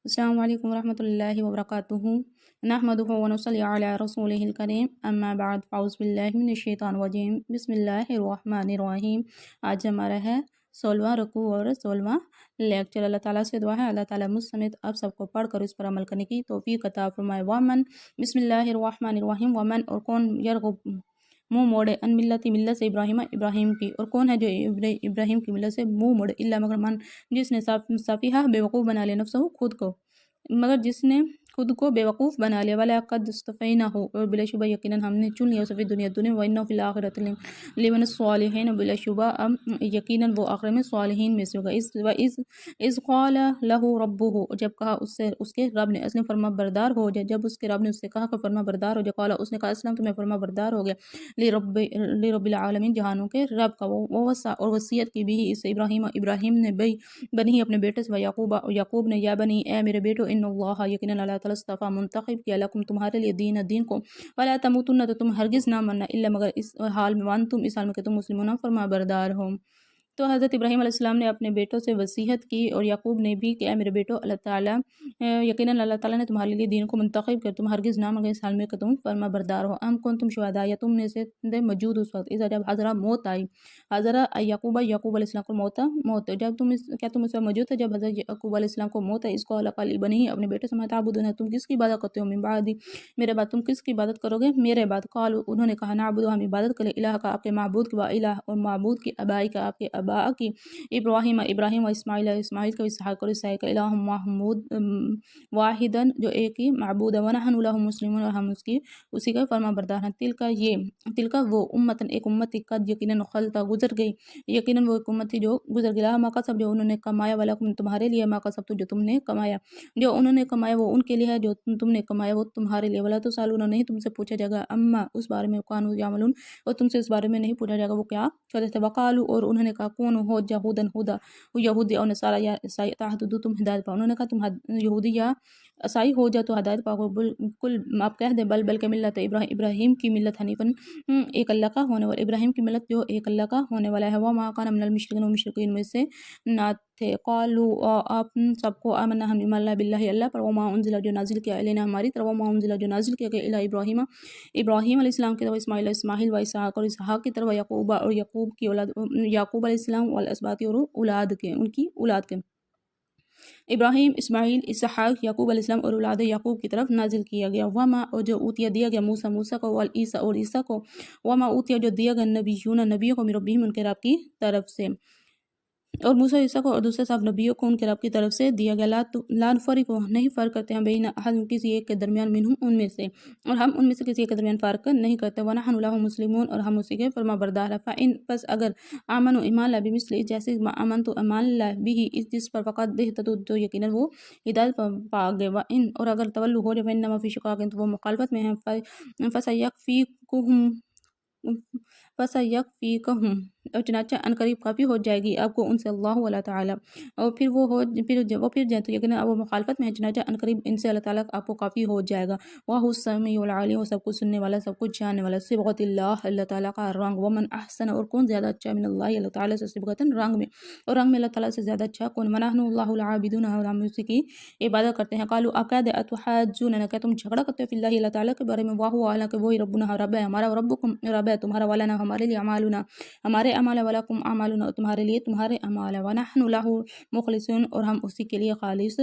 السلام علیکم ورحمۃ اللہ وبرکاتہ نحمدہ ونصلی علی رسولہ الکریم اما بعد فاعوذ باللہ من الشیطان الرجیم بسم اللہ الرحمن الرحیم۔ آج ہمارا ہے 16واں رکوع اور 16واں لیکچر۔ اللہ تعالیٰ سے دعا ہے اللہ تعالیٰ مجھ سمیت آپ سب کو پڑھ کر اس پر عمل کرنے کی توفیق عطا فرمائے۔ ومن بسم اللہ الرحمن الرحیم، ومن اور کون یرغب منہ موڑے ان ملت سے ابراہیم کی، اور کون ہے جو ابراہیم کی ملت سے منہ موڑے، الا مگر من جس نے صافیہ بیوقوف بنا لیا نفسہ خود کو، مگر جس نے خود کو بیوقوف بنا لیا، ولا قد اصطفیناہ اور بلا شبہ یقیناً ہم نے چن لیا اسے فی دنیا وانہ فی الآخرۃ لمن الصالحین، بلا شبہ یقیناً وہ آخرت میں صالحین میں سے ہوگا۔ اذ قال لہ ربہ، جب کہا اس سے اس کے رب نے، اسلم فرما بردار ہو جائے، جب اس کے رب نے اس سے کہا کہ فرما بردار ہو جائے، قال اس نے کہا اسلم تو میں فرما بردار ہو گیا لرب العالمین جہانوں کے رب کا۔ ووصى اور وصیت کی بھی اس ابراہیم نے بنی اپنے بیٹے سے، یعقوب نے، یا بنی اے میرے بیٹو، ان اللہ یقیناً اللہ تعالیٰ اصطفیٰ منتخب کیا، لکم تمہارے لیے دین کو، ولا تموتن تو تم ہرگز نہ مرنا، الا مگر اس حال میں وانتم اس حال میں کہ تم مسلمون فرما بردار ہو۔ تو حضرت ابراہیم علیہ السلام نے اپنے بیٹوں سے وصیت کی، اور یعقوب نے بھی کہ اے میرے بیٹو، اللہ تعالیٰ یقیناً اللہ تعالیٰ نے تمہارے لیے دین کو منتخب کر، تم ہرگز نہ مگر اس حال میں کہ تم فرما بردار ہو۔ ام کنتم شہداء، یا تم میں سے موجود اس وقت، اذا جب حضرہ موت آئی، حضرہ یعقوب علیہ السلام کو موت جب کیا تم اس وقت موجود تھے جب حضرت یعقوب علیہ السلام کو موت ہے؟ اس کو قال بنی اپنے بیٹے سے، ما تعبدون، تم کس کی عبادت کرتے ہو، من بعدی میرے بعد تم کس کی عبادت کرو گے میرے بعد؟ قالوا انہوں نے کہا، نعبد ہم عبادت کریں، الہ کا آپ کے معبود کی، و الہ اور معبود کی، ابائی کا آپ کے اباء کی، ابراہیم و اسماعیل کا، اسحاق اور اسحاق کا، الہ محمود واحدن جو ایک ہی معبود ہے، ونحن لہ مسلمون اور ہم اسی کا فرما بردار ہیں۔ تلکا وہ امتن ایک امت تھی، قد یقیناً خلتا گزر گئی، یقیناً وہ ایک امت تھی جو گزر گئی، ما کسب جو انہوں نے کمایا، ولکم تمہارے لیے، ما کسبتم جو تم نے کمایا، جو انہوں نے کمایا وہ ان کے لیے ہے، جو تم نے کمایا وہ تمہارے لیے، ولا تسالون نہیں تم سے پوچھا جائے گا، اما اس بارے میں، کانوا یعملون اور تم سے اس بارے میں نہیں پوچھا جائے گا وہ کیا کرتے تھے۔ وقالوا اور انہوں نے کہا، کون ہو یہودن ہدا، یہودی اور نصارى یا عیسائی، تہتدوا تم ہدایت پاؤ، انہوں نے کہا تم یہودی یا عیسائی ہو جا تو ہدایت پاؤ، بالکل آپ کہہ دیں بلکہ ملت ابراہیم کی ملت حنیفاً ایک اللہ کا ہونے والا، ابراہیم کی ملت جو ایک اللہ کا ہونے والا ہے، وما کان من المشرکین و مشرکین میں سے نہ تھے۔ قالوا آپ سب کو، آمنا ہم ایمان لائے باللہ اللہ پر، وما انزل جو نازل کیا الینا ہماری طرف، وما انزل جو نازل کیا گیا الی ابراہیم علیہ السلام کی طرف، اسماعیل و اسحاق اور اسحاق کی طرف، یعقوب اور یعقوب کی اولاد، یعقوب علیہ السلام والاسباط اور اولاد کے، ان کی اولاد کے، ابراہیم، اسماعیل، اسحاق، یعقوب علیہ السلام اور اولاد یعقوب کی طرف نازل کیا گیا۔ وما اور جو اوتیا دیا گیا موسیٰ کو، والعیسیٰ اور عیسیٰ کو، وما اوتیا جو دیا گیا نبیوں کو، من ربہم ان کے رب کی طرف سے، اور موسیٰ عیسیٰ کو اور دوسرے صاحب نبیوں کو ان کے رب کی طرف سے دیا گیا، لا نفرق نہیں فرق کرتے ہیں، بین احد کسی ایک کے درمیان، منہم ان میں سے، اور ہم ان میں سے کسی ایک کے درمیان فرق نہیں کرتے، ونحن لہ مسلمون اور ہم اسی کے فرما بردار ہیں۔ فإن پس اگر آمنوا ایمان لائے، بمثل جیسے آمنتم ایمان لائے، بھی جس پر، فقط اہتدوا تو یقیناً وہ ہدایت پا گئے، وإن اور اگر تولوا ہو جائے، فإنما فی شقاق تو وہ مخالفت میں ہیں، فسیکفیکہم اور چنانچہ ان قریب کافی ہو جائے گی آپ کو ان سے، اللہ تعالیٰ، اور پھر وہ پھر جائیں تو یقیناً اب وہ مخالفت میں ہیں، چنانچہ ان قریب ان سے اللہ تعالیٰ آپ کو کافی ہو جائے گا۔ وہ السمیع العلیم، وہ سب کچھ سننے والا، سب کچھ جاننے والا۔ صبغۃ اللہ، اللہ تعالیٰ کا رنگ، ومن احسن اور کون زیادہ اچھا، من اللہ اللہ تعالیٰ سے، صبغۃ رنگ میں، اور رنگ میں اللہ تعالیٰ سے زیادہ اچھا کون، ونحن اللہ العابدون اور ہم اسی کی عبادت کرتے ہیں۔ قالوا آپ کہہ دیں، اتحاجوننا کیا تم جھگڑا کرتے ہو، فی اللہ اللہ تعالیٰ کے بارے میں، وہو حالانکہ وہی ربنا رب ہے ہمارا، وربکم رب ہے تمہارا، ولنا ہمارے لیے، اعمالنا ہمارے اعمال، ولکم اعمالنا اور تمہارے لیے تمہارے اعمال، ونحن لہ مخلصون اور ہم اسی کے لیے خالص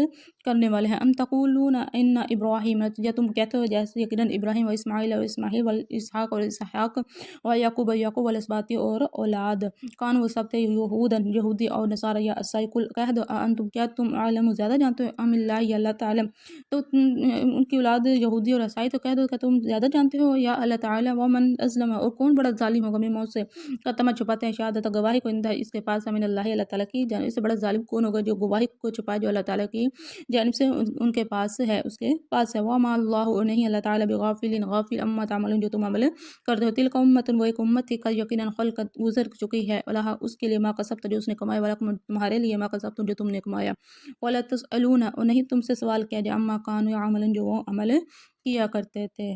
کرنے والے ہیں۔ ام تقولون ان ابراہیم، یا تم کہتے ہو جیسے یقیناً ابراہیم و اسماعیل والاسحاق اور اسحاق و یعقوب والاسباط اور اولاد، کان وہ سب تھے یہودن یہودی اور نصارى یا عیسائی، قل کہہ دو انتم کیا تم عالم زیادہ جانتے ہو، ام اللہ یا اللہ تعالیٰ، تو ان کی اولاد یہودی اور عیسائی، تو کہہ دو کہ تم زیادہ جانتے ہو یا اللہ تعالیٰ، ومن ازلم اور کون بڑا ظالم ہوگا، مما سے قدم چھپاتے ہیں، شہادت گواہی کو، اندہ اس کے پاس، من اللہ اللہ تعالیٰ کی جانب سے، بڑا ظالم کون ہوگا جو گواہی کو چھپائے جو اللہ تعالیٰ کی جانب سے ان کے پاس ہے، اس کے پاس ہے۔ وما اللہ اور نہیں اللہ تعالیٰ بغافل غافل عما تعملون جو تم عمل کرتے ہو، تلک امت وہ ایک امت تھی، قد یقیناً خلقت گزر چکی ہے، ولہا اس کے لیے، ما کسبت جو اس نے کمایا، ولکم تمہارے لیے، ما کسبتم جو تم نے کمایا، ولا تسألون اور نہیں تم سے سوال کیا جائے، عما کانوا یعملون جو وہ عمل کیا کرتے تھے۔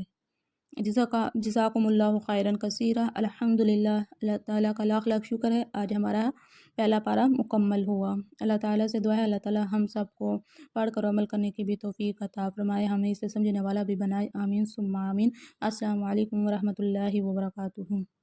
جزاکم اللہ خیرا کثیرا۔ الحمدللہ، اللہ تعالیٰ کا لاکھ لاکھ شکر ہے، آج ہمارا پہلا پارہ مکمل ہوا۔ اللہ تعالیٰ سے دعا ہے اللہ تعالیٰ ہم سب کو پڑھ کر عمل کرنے کی بھی توفیق عطا فرمائے، ہمیں اسے سمجھنے والا بھی بنائے، آمین ثم آمین۔ السلام علیکم ورحمۃ اللہ وبرکاتہ۔